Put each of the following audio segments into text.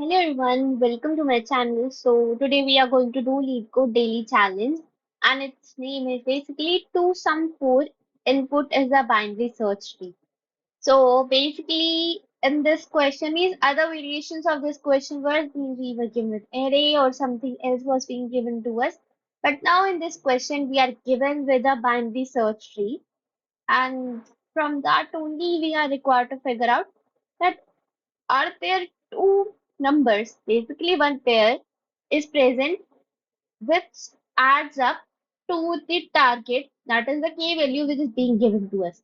Hello everyone, welcome to my channel. So today we are going to do Leetcode daily challenge and its name is basically 2 sum 4 input is a binary search tree. So basically in this question is other variations of this question were we were given with array or something else was being given to us. But now in this question we are given with a binary search tree and from that only we are required to figure out that are there two numbers, basically one pair is present which adds up to the target, that is the key value which is being given to us.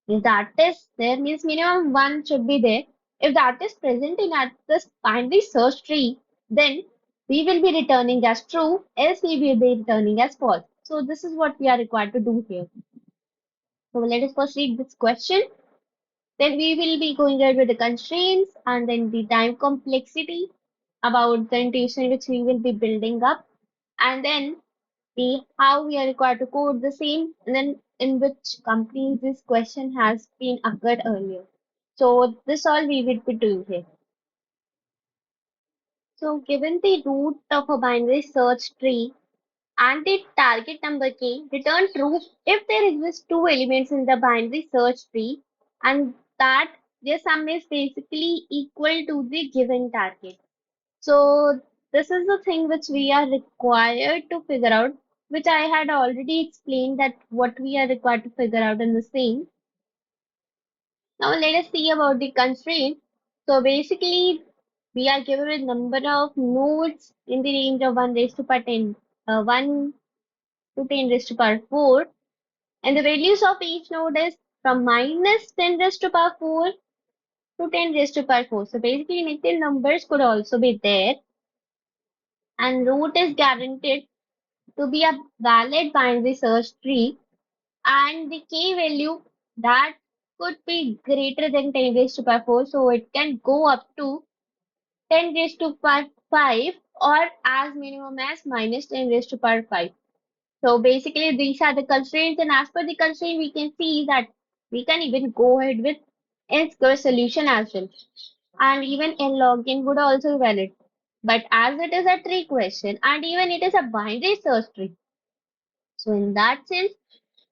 If that is there means minimum one should be there. If that is present in at this binary search tree, then we will be returning as true, else we will be returning as false. So this is what we are required to do here. So let us first read this question. Then we will be going ahead with the constraints and then the time complexity about the intuition which we will be building up, and then the how we are required to code the same, and then in which companies this question has been occurred earlier. So this all we will be doing here. So given the root of a binary search tree and the target number key, return true if there exist two elements in the binary search tree and that their sum is basically equal to the given target. So this is the thing which we are required to figure out, which I had already explained that what we are required to figure out in the same. Now let us see about the constraint. So basically we are given a number of nodes in the range of 1 raised to power 10, 1 to 10 raised to power 4, and the values of each node is from minus 10 raised to power 4 to 10 raised to power 4. So basically negative numbers could also be there, and root is guaranteed to be a valid binary search tree, and the key value that could be greater than 10 raised to power 4, so it can go up to 10 raised to power 5 or as minimum as minus 10 raised to power 5. So basically these are the constraints, and as per the constraint we can see that we can even go ahead with n-square solution as well, and even n log n would also be valid. But as it is a tree question and even it is a binary search tree, so in that sense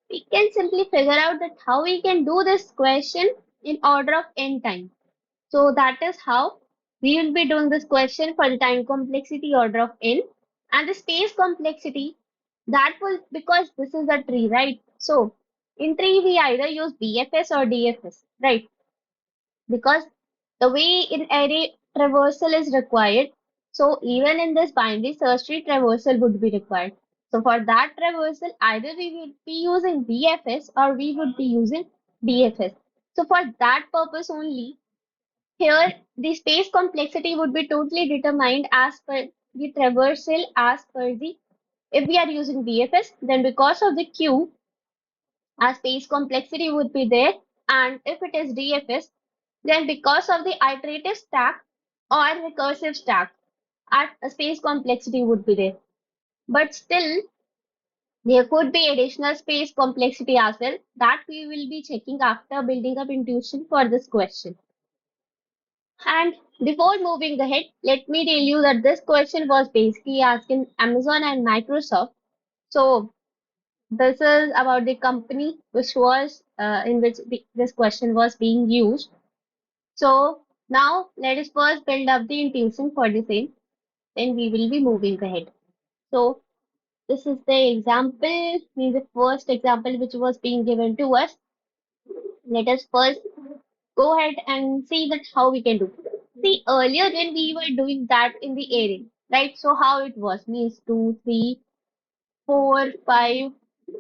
we can simply figure out that how we can do this question in order of n time. So that is how we will be doing this question for the time complexity order of n, and the space complexity that will, because this is a tree, right? So in tree we either use BFS or DFS, right? Because the way in array traversal is required, so even in this binary search tree traversal would be required. So for that traversal either we would be using BFS or we would be using DFS. So for that purpose only, here the space complexity would be totally determined as per the traversal, as per the, if we are using BFS, then because of the queue, our space complexity would be there, and if it is DFS, then because of the iterative stack or recursive stack, our space complexity would be there. But still, there could be additional space complexity as well that we will be checking after building up intuition for this question. And before moving ahead, let me tell you that this question was basically asking Amazon and Microsoft. So this is about the company which was in which this question was being used. So now let us first build up the intuition for the same, then we will be moving ahead. So this is the example, means the first example which was being given to us. Let us first go ahead and see that how we can do. See, earlier when we were doing that in the array, right? So how it was means 2, 3, 4, 5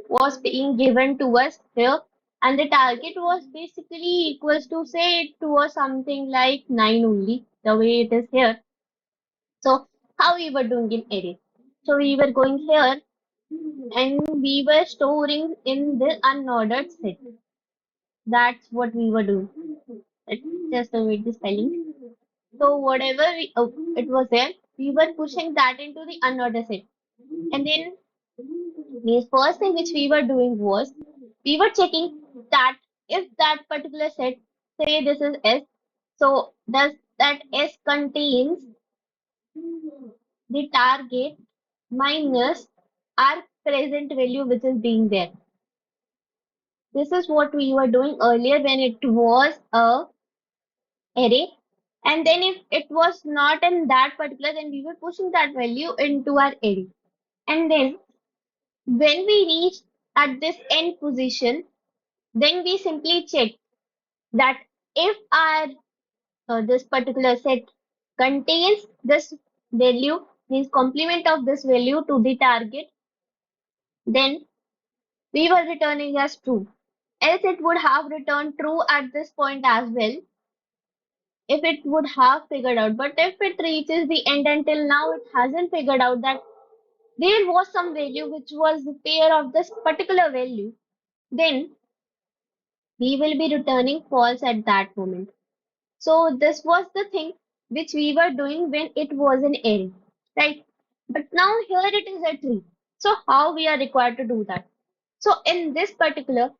was being given to us here, and the target was basically equals to, say it was something like 9 only, the way it is here. So how we were doing in array? So we were going here and we were storing in the unordered set. That's what we were doing. Let's just read the spelling. So whatever it was there, we were pushing that into the unordered set. And then the first thing which we were doing was we were checking that if that particular set, say this is S, so does that S contains the target minus our present value which is being there. This is what we were doing earlier when it was a array. And then if it was not in that particular, then we were pushing that value into our array. And then when we reach at this end position, then we simply check that if our this particular set contains this value, means complement of this value to the target, then we were returning as true. Else it would have returned true at this point as well if it would have figured out. But if it reaches the end until now, it hasn't figured out that there was some value which was the pair of this particular value, then we will be returning false at that moment. So this was the thing which we were doing when it was an array, right? But now here it is a tree. So how we are required to do that? So in this particular,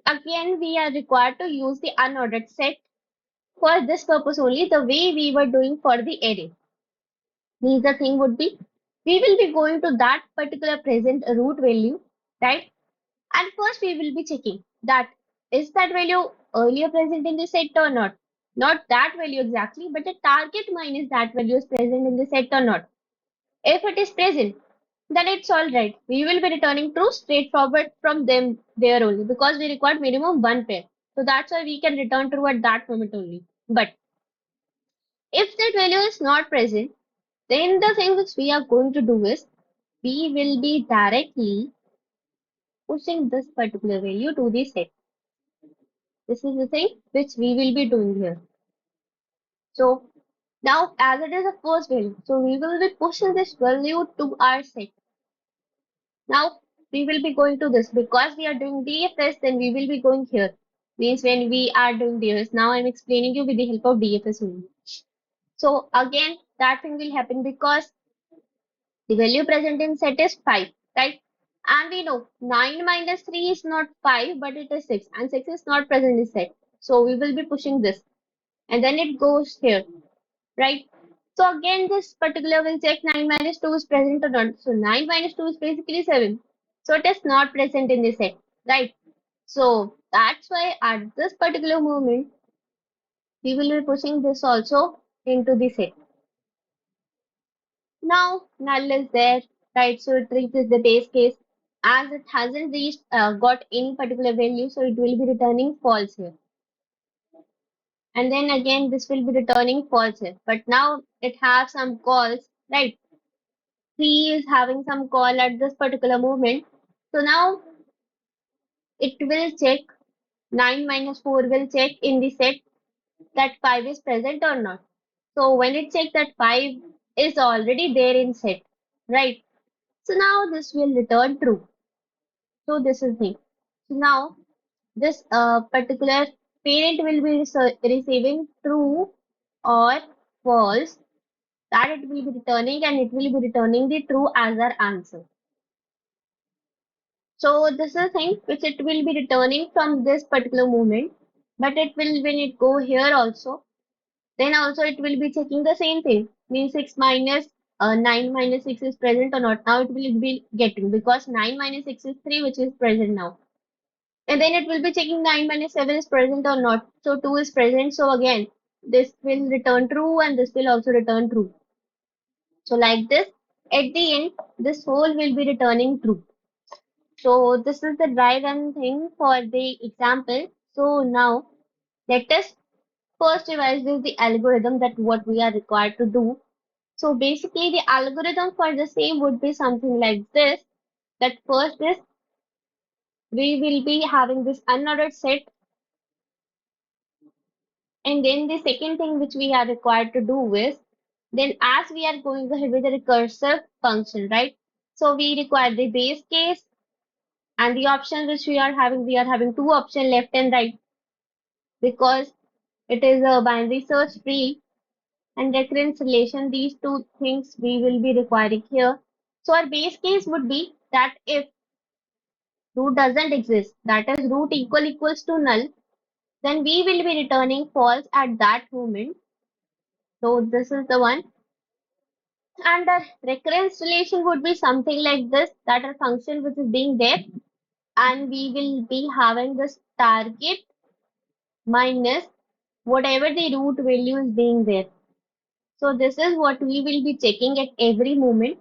again we are required to use the unordered set for this purpose only, the way we were doing for the array. Means the thing would be, we will be going to that particular present root value, right? And first we will be checking that is that value earlier present in the set or not. Not that value exactly, but the target minus that value is present in the set or not. If it is present, then it's all right. We will be returning true straightforward from them there only because we require minimum one pair. So that's why we can return true at that moment only. But if that value is not present, then the thing which we are going to do is we will be directly pushing this particular value to the set. This is the thing which we will be doing here. So now as it is a first value, so we will be pushing this value to our set. Now we will be going to this because we are doing DFS, then we will be going here. Means when we are doing DFS, now I'm explaining you with the help of DFS only. So again, that thing will happen because the value present in set is 5, right? And we know 9 minus 3 is not 5, but it is 6, and 6 is not present in set. So we will be pushing this, and then it goes here, right? So again, this particular will check 9 minus 2 is present or not. So 9 minus 2 is basically 7. So it is not present in the set, right? So that's why at this particular moment, we will be pushing this also into the set. Now null is there, right? So it reaches the base case. As it hasn't reached got any particular value, so it will be returning false here. And then again, this will be returning false here. But now it has some calls, right? C is having some call at this particular moment. So now it will check 9 minus 4 will check in the set that 5 is present or not. So when it checks that 5 is already there in set, right? So now this will return true. So this is the so now this particular parent will be receiving true or false, that it will be returning, and it will be returning the true as our answer. So this is a thing which it will be returning from this particular moment, but it will when it go here also, then also it will be checking the same thing. Means 6 minus 9 minus 6 is present or not. Now it will be getting because 9 minus 6 is 3 which is present now. And then it will be checking 9 minus 7 is present or not. So 2 is present. So again, this will return true and this will also return true. So like this, at the end, this whole will be returning true. So this is the dry run thing for the example. So now let us first revise this the algorithm that what we are required to do. So basically the algorithm for the same would be something like this. That first is we will be having this unordered set, and then the second thing which we are required to do is then as we are going ahead with the recursive function, right? So we require the base case and the option which we are having two options left and right because it is a binary search tree and recurrence relation. These two things we will be requiring here. So our base case would be that if root doesn't exist, that is root equals to null, then we will be returning false at that moment. So this is the one. And the recurrence relation would be something like this, that a function which is being there, and we will be having this target minus whatever the root value is being there. So this is what we will be checking at every moment,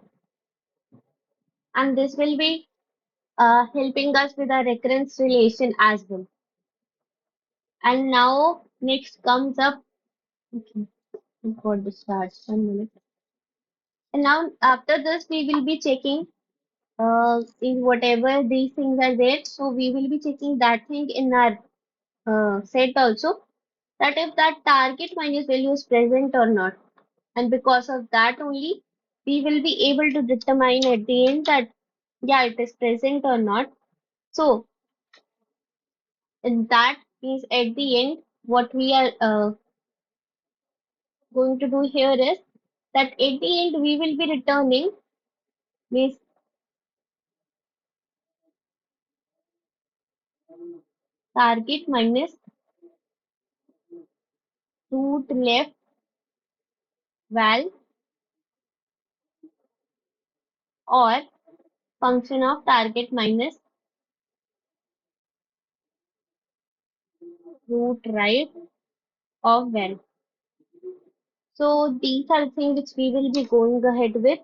and this will be helping us with our recurrence relation as well. And now next comes up, okay, got the start, 1 minute. And now after this we will be checking in whatever these things are there. So we will be checking that thing in our set also, that if that target minus value is present or not. And because of that only, we will be able to determine at the end that yeah, it is present or not. So and that means at the end, what we are going to do here is that at the end we will be returning means target minus root left val or function of target minus root right of val. So these are the things which we will be going ahead with.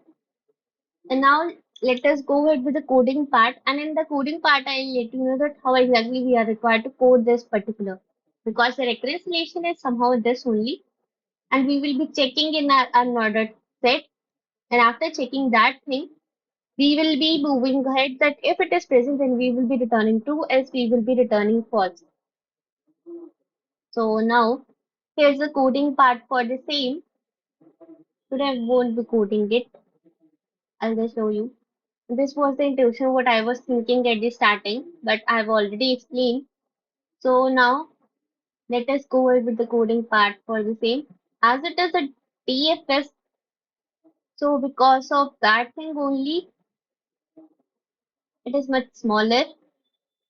And now let us go ahead with the coding part. And in the coding part, I'll let you know that how exactly we are required to code this particular. Because the recurrence relation is somehow this only. And we will be checking in our unordered set. And after checking that thing, we will be moving ahead that if it is present, then we will be returning true, else we will be returning false. So now here's the coding part for the same. Today I won't be coding it. I'll just show you. This was the intuition what I was thinking at the starting, but I've already explained. So now let us go ahead with the coding part for the same. As it is a DFS, so because of that thing only, it is much smaller.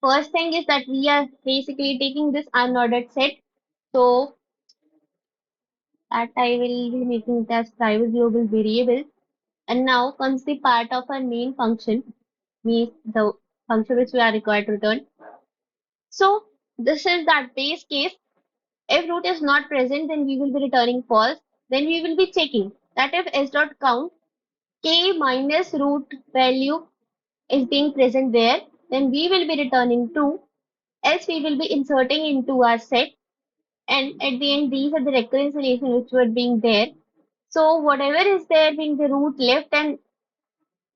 First thing is that we are basically taking this unordered set. So that I will be making it as private global variable. And now comes the part of our main function, means the function which we are required to return. So this is that base case. If root is not present, then we will be returning false. Then we will be checking that if s dot count k minus root value is being present there, then we will be returning true. Else we will be inserting into our set. And at the end, these are the recurrence relation which were being there. So whatever is there being the root left and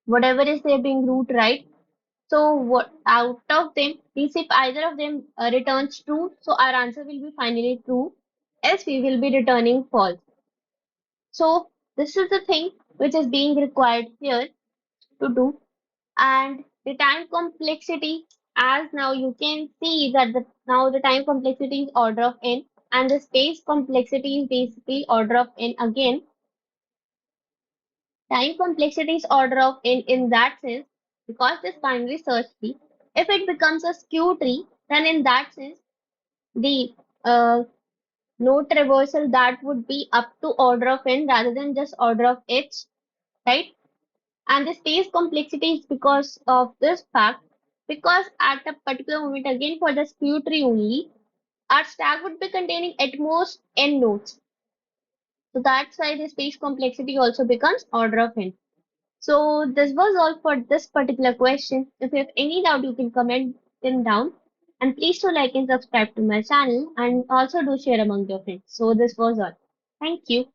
whatever is there being root right. So what out of them, means if either of them returns true, so our answer will be finally true. Else we will be returning false. So this is the thing which is being required here to do. And the time complexity, as now you can see that now the time complexity is order of n, and the space complexity is basically order of n again. Time complexity is order of n in that sense because this binary search tree, if it becomes a skew tree, then in that sense the node traversal that would be up to order of n rather than just order of h, right? And the space complexity is because of this fact, because at a particular moment, again for the skew tree only, our stack would be containing at most n nodes. So that's why the space complexity also becomes order of n. So this was all for this particular question. If you have any doubt, you can comment them down. And please do like and subscribe to my channel and also do share among your friends. So this was all. Thank you.